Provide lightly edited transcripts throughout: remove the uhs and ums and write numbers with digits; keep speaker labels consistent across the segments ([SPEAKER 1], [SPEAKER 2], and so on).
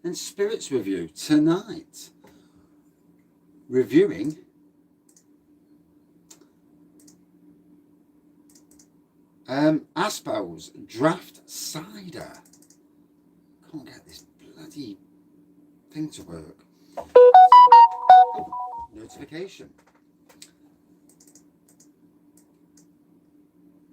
[SPEAKER 1] and spirits review tonight. Reviewing Aspall's Draught Cider. Can't get this bloody thing to work. Oh, notification.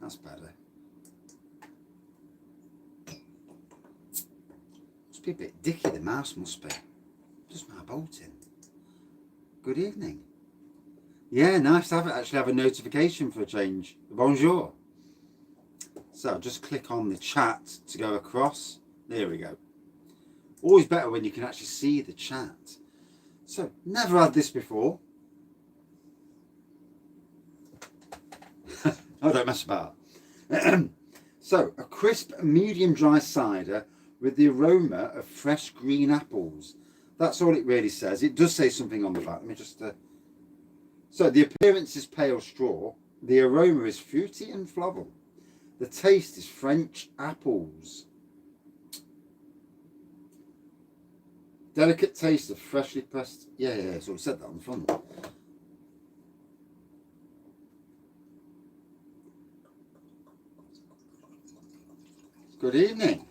[SPEAKER 1] That's better. Must be a bit dicky, the mouse must be. Just my bolting. Good evening. Yeah, nice to actually have a notification for a change. Bonjour. So just click on the chat to go across. There we go. Always better when you can actually see the chat. So, never had this before. I don't mess about. So, a crisp, medium dry cider with the aroma of fresh green apples. That's all it really says. It does say something on the back. Let me just... So, the appearance is pale straw. The aroma is fruity and floral. The taste is French apples. Delicate taste of freshly pressed... Yeah, so it said that on the front. Good evening.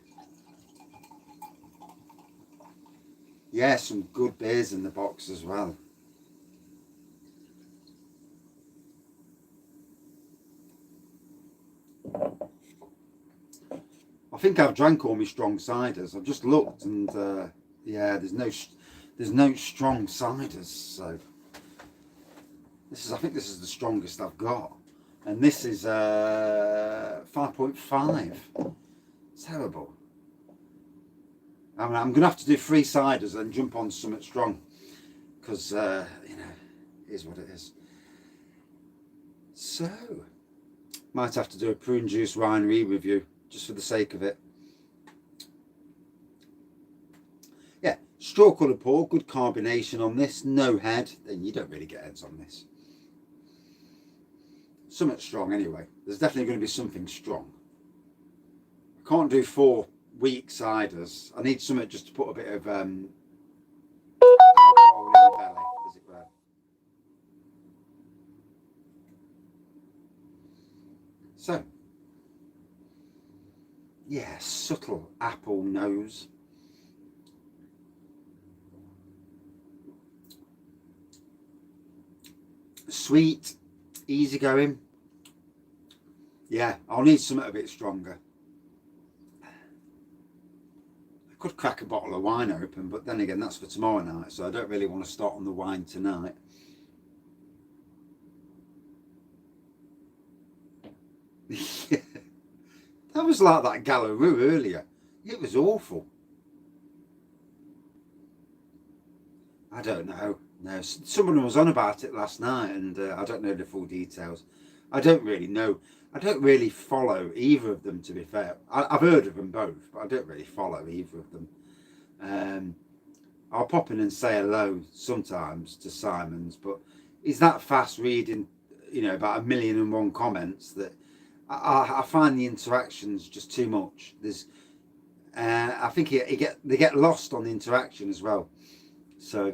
[SPEAKER 1] Yeah, some good beers in the box as well. I think I've drank all my strong ciders. I've just looked and yeah, there's no strong ciders. So I think this is the strongest I've got, and this is 5.5. Terrible. I mean, I'm gonna have to do 3 ciders and jump on something strong, because you know, it is what it is. So might have to do a prune juice winery review just for the sake of it. Yeah, straw colour pour, good carbonation on this, no head. Then you don't really get heads on this. Something strong anyway. There's definitely going to be something strong. I can't do 4 weak ciders. I need something just to put a bit of alcohol in the belly, as it were. So, yeah, subtle apple nose. Sweet, easygoing. Yeah, I'll need something a bit stronger. I could crack a bottle of wine open, but then again, that's for tomorrow night, so I don't really want to start on the wine tonight. Yeah. That was like that Gallaroo earlier. It was awful. I don't know. No, someone was on about it last night, and I don't know the full details. I don't really know. I don't really follow either of them, to be fair. I've heard of them both, but I don't really follow either of them. I'll pop in and say hello sometimes to Simon's, but he's that fast reading, you know, about 1,000,001 comments that I find the interactions just too much. There's, I think they get lost on the interaction as well. So,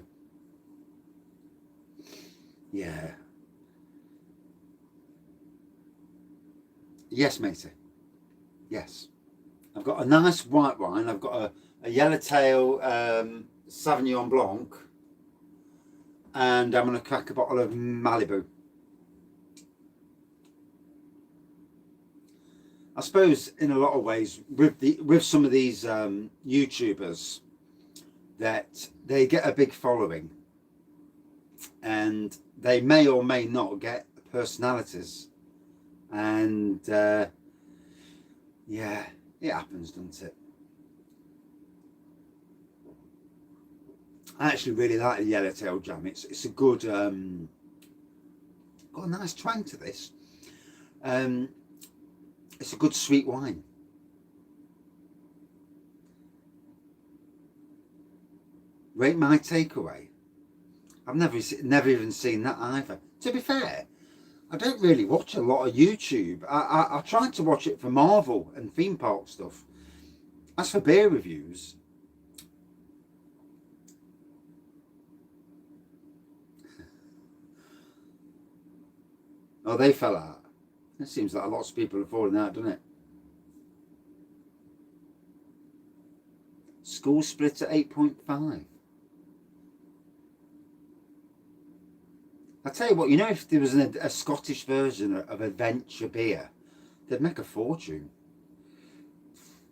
[SPEAKER 1] yeah. Yes, matey. Yes. I've got a nice white wine. I've got a yellowtail Sauvignon Blanc, and I'm going to crack a bottle of Malibu. I suppose in a lot of ways with some of these YouTubers, that they get a big following and they may or may not get personalities, and yeah, it happens, doesn't it? I actually really like the yellowtail jam. It's a good got a nice twang to this. It's a good sweet wine. Rate my takeaway. I've never even seen that either. To be fair, I don't really watch a lot of YouTube. I try to watch it for Marvel and theme park stuff. As for beer reviews, Oh, they fell out. It seems like lots of people are falling out, doesn't it? School split at 8.5. I tell you what, you know, if there was a Scottish version of Adventure Beer, they'd make a fortune.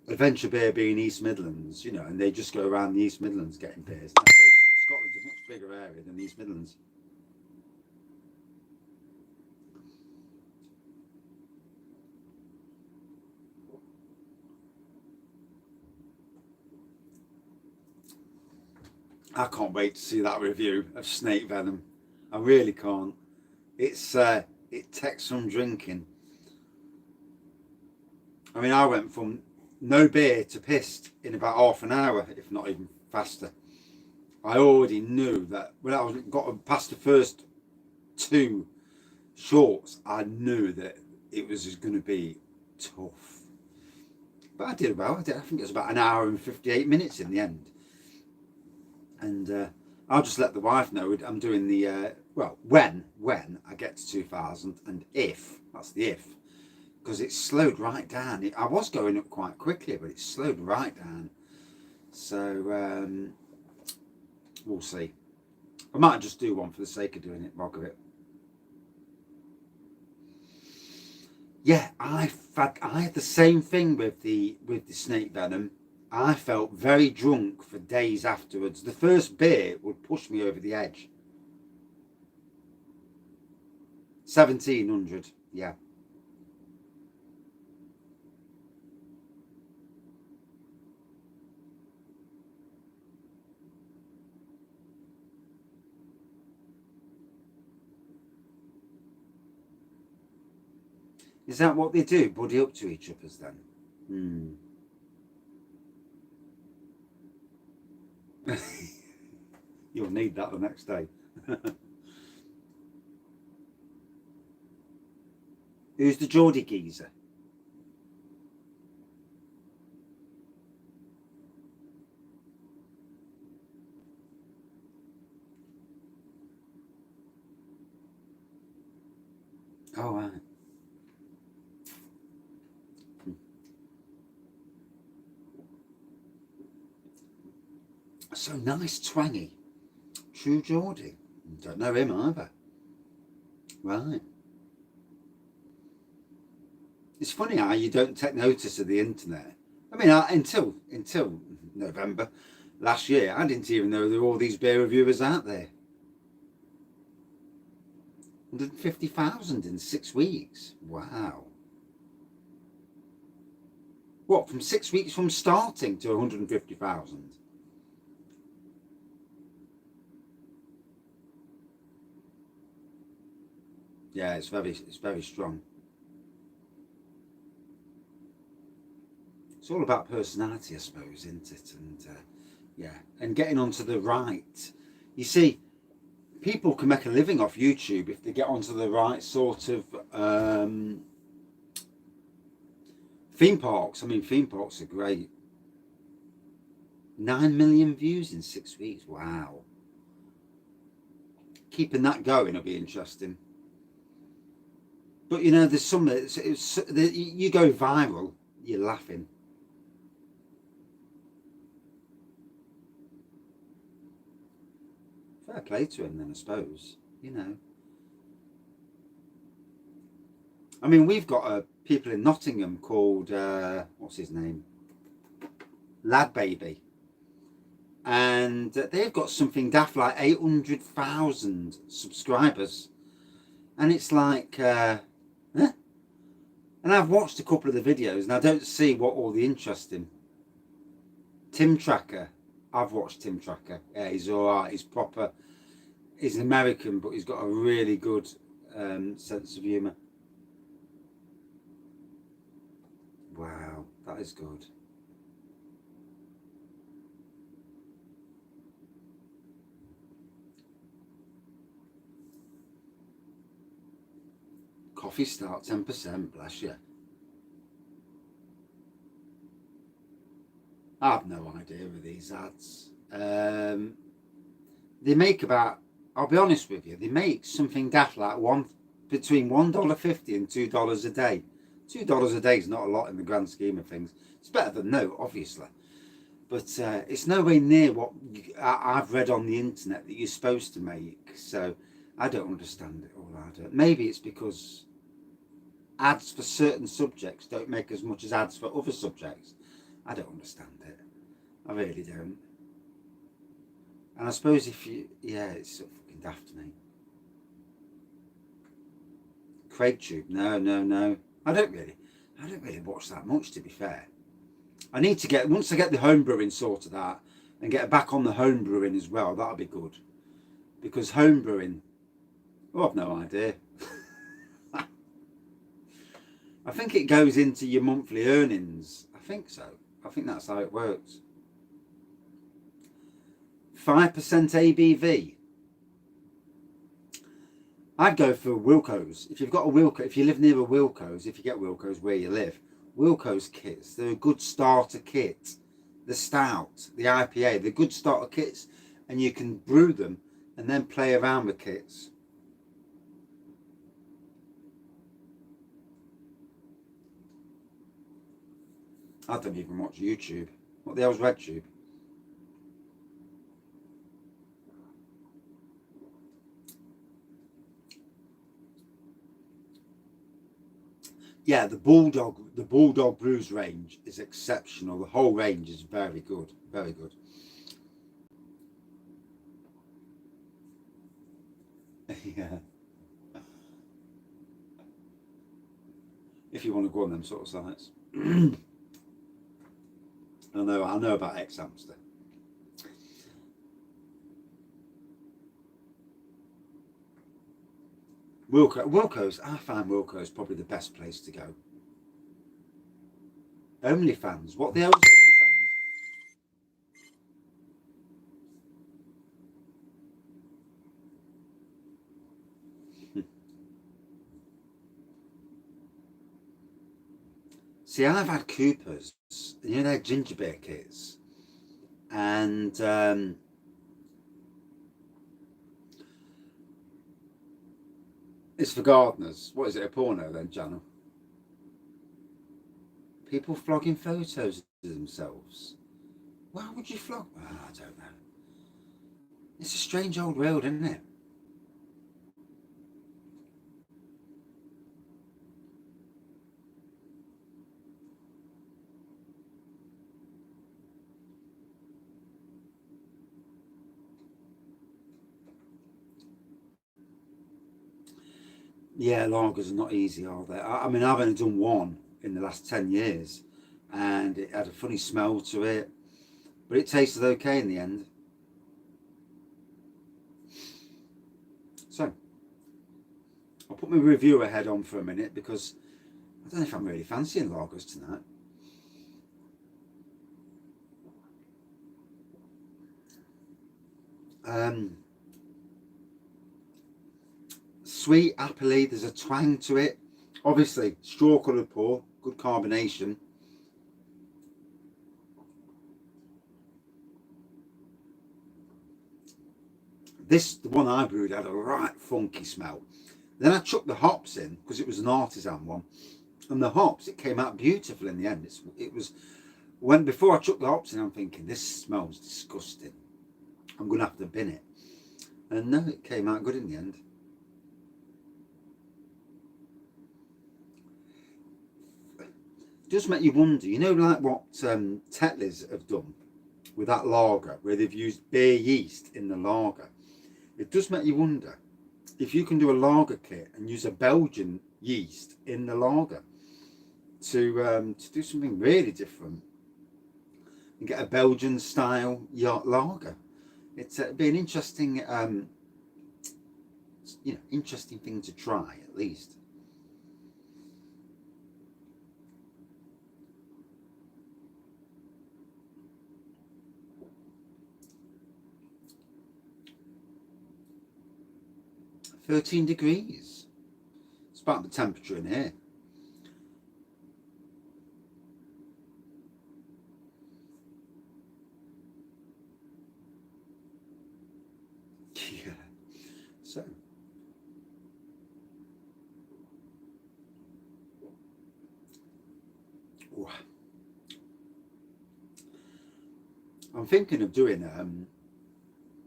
[SPEAKER 1] Adventure Beer being East Midlands, you know, and they just go around the East Midlands getting beers. I suppose Scotland's a much bigger area than the East Midlands. I can't wait to see that review of snake venom. I really can't. It takes some drinking. I mean, I went from no beer to pissed in about half an hour, if not even faster. I already knew that when I got past the first 2 shorts, I knew that it was going to be tough. But I did well. I think it was about an hour and 58 minutes in the end. And I'll just let the wife know I'm doing the, well, when I get to 2000, and if, that's the if, because it slowed right down. I was going up quite quickly, but it slowed right down. So we'll see. I might just do one for the sake of doing it, bog of it. Yeah, I had the same thing with the snake venom. I felt very drunk for days afterwards. The first beer would push me over the edge. 1700, yeah. Is that what they do? Buddy up to each other's then? You'll need that the next day. Who's the Geordie geezer? Oh, right. So nice, twangy. True Geordie. Don't know him either. Right. It's funny how you don't take notice of the internet. I mean, until November last year, I didn't even know there were all these beer reviewers out there. 150,000 in 6 weeks. Wow. What, from 6 weeks from starting to 150,000? Yeah, it's very strong. It's all about personality, I suppose, isn't it? And yeah, and getting onto the right. You see, people can make a living off YouTube if they get onto the right sort of theme parks. I mean, theme parks are great. 9 million views in 6 weeks. Wow. Keeping that going will be interesting. But you know, there's some you go viral, you're laughing. Fair play to him then, I suppose. You know. I mean, we've got people in Nottingham called what's his name? Lad Baby. And they've got something daft like 800,000 subscribers. And it's like and I've watched a couple of the videos and I don't see what all the interest in. Tim Tracker. I've watched Tim Tracker. Yeah, he's alright. He's proper. He's an American, but he's got a really good sense of humour. Wow, that is good. Coffee Start 10%, bless you. I have no idea with these ads. They make about, I'll be honest with you, they make something daft like 1 between $1.50 and $2 a day. $2 a day is not a lot in the grand scheme of things. It's better than no, obviously. But it's nowhere near what I've read on the internet that you're supposed to make. So I don't understand it all. Maybe it's because ads for certain subjects don't make as much as ads for other subjects. I don't understand it. I really don't. And I suppose if you, yeah, it's so fucking daft to me. CraigTube, no. I don't really watch that much, to be fair. I need to get, once I get the home brewing sorted out and get back on the home brewing as well, that'll be good. Because home brewing, oh, I've no idea. I think it goes into your monthly earnings. I think so. I think that's how it works. 5% ABV. I'd go for Wilco's. If you've got a Wilco, if you live near a Wilco's, if you get Wilco's where you live, Wilco's kits, they're a good starter kit. The stout, the IPA, they're good starter kits, and you can brew them and then play around with kits. I don't even watch YouTube. What the hell's RedTube? Yeah, the Bulldog Brews range is exceptional. The whole range is very good, very good. Yeah. If you want to go on them sort of sites. I know about X-Hamster. Wilco's, I find Wilco's probably the best place to go. OnlyFans, what the hell is OnlyFans? See, I've had Cooper's, you know, their ginger beer kits, and it's for gardeners. What is it, a porno then, channel? People flogging photos of themselves. Why would you flog? Oh, I don't know. It's a strange old world, isn't it? Yeah, lagers are not easy, are they? I mean, I've only done one in the last 10 years, and it had a funny smell to it, but it tasted okay in the end. So, I'll put my review ahead on for a minute, because I don't know if I'm really fancying lagers tonight. Sweet, appley, there's a twang to it. Obviously, straw coloured pour, good carbonation. This, the one I brewed, had a right funky smell. Then I chucked the hops in, because it was an artisan one. And the hops, it came out beautiful in the end. It was, when before I chucked the hops in, I'm thinking, this smells disgusting. I'm going to have to bin it. And no, it came out good in the end. It does make you wonder, you know, like what Tetley's have done with that lager, where they've used beer yeast in the lager. It does make you wonder if you can do a lager kit and use a Belgian yeast in the lager to do something really different and get a Belgian style lager. It'd be an interesting, interesting thing to try at least. "13 degrees. It's about the temperature in here. Yeah. So, I'm thinking of doing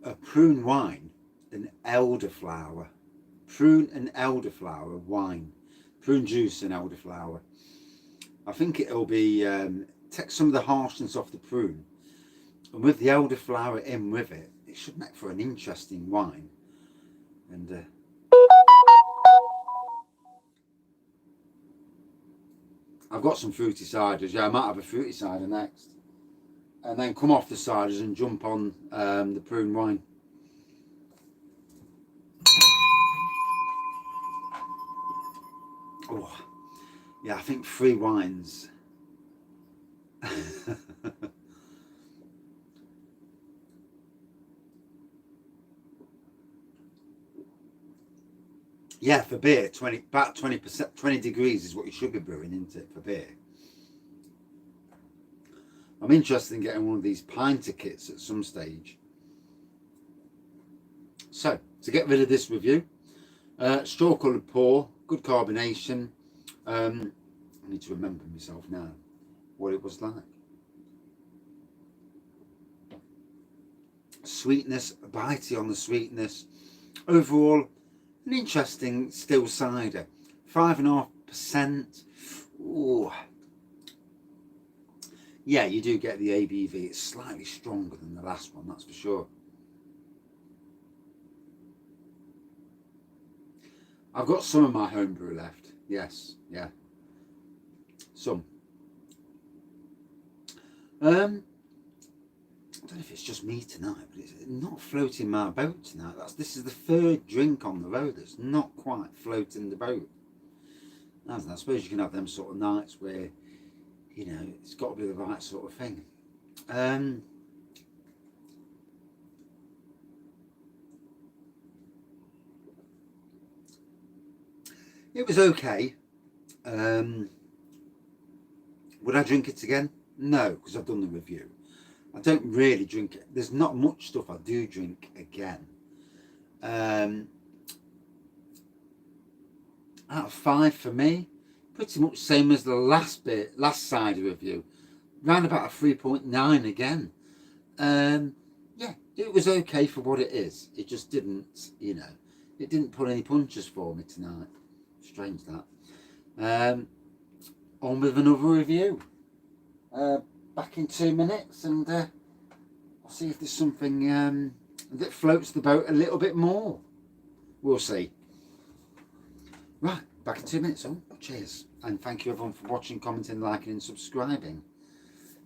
[SPEAKER 1] a prune wine and elderflower. Prune and elderflower wine. Prune juice and elderflower. I think it'll be, take some of the harshness off the prune. And with the elderflower in with it, it should make for an interesting wine. And I've got some fruity ciders. Yeah, I might have a fruity cider next. And then come off the ciders and jump on the prune wine. Oh, yeah, I think 3 wines. Yeah, for beer, about 20%, 20 degrees is what you should be brewing, isn't it, for beer? I'm interested in getting one of these pinter kits at some stage. So, to get rid of this review, straw coloured pour, good carbonation. I need to remember myself now what it was like. Sweetness, bitey on the sweetness. Overall, an interesting still cider. 5.5%. Ooh. Yeah, you do get the ABV. It's slightly stronger than the last one, that's for sure. I've got some of my homebrew left. Yes, yeah. Some. I don't know if it's just me tonight, but it's not floating my boat tonight. This is the 3rd drink on the road that's not quite floating the boat. I suppose you can have them sort of nights where, you know, it's got to be the right sort of thing. It was okay. Would I drink it again? No, because I've done the review. I don't really drink it. There's not much stuff I do drink again. Out of 5 for me, pretty much same as the last cider review. Round about a 3.9 again. Yeah, it was okay for what it is. It just didn't, you know, it didn't pull any punches for me tonight. Strange that. On with another review. Back in 2 minutes, and I'll see if there's something that floats the boat a little bit more. We'll see. Right, back in 2 minutes. Oh, cheers. And thank you everyone for watching, commenting, liking and subscribing.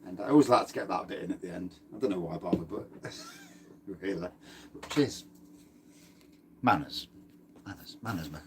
[SPEAKER 1] And I always like to get that bit in at the end. I don't know why I bother, but really. But cheers. Manners. Manners, manners, manners.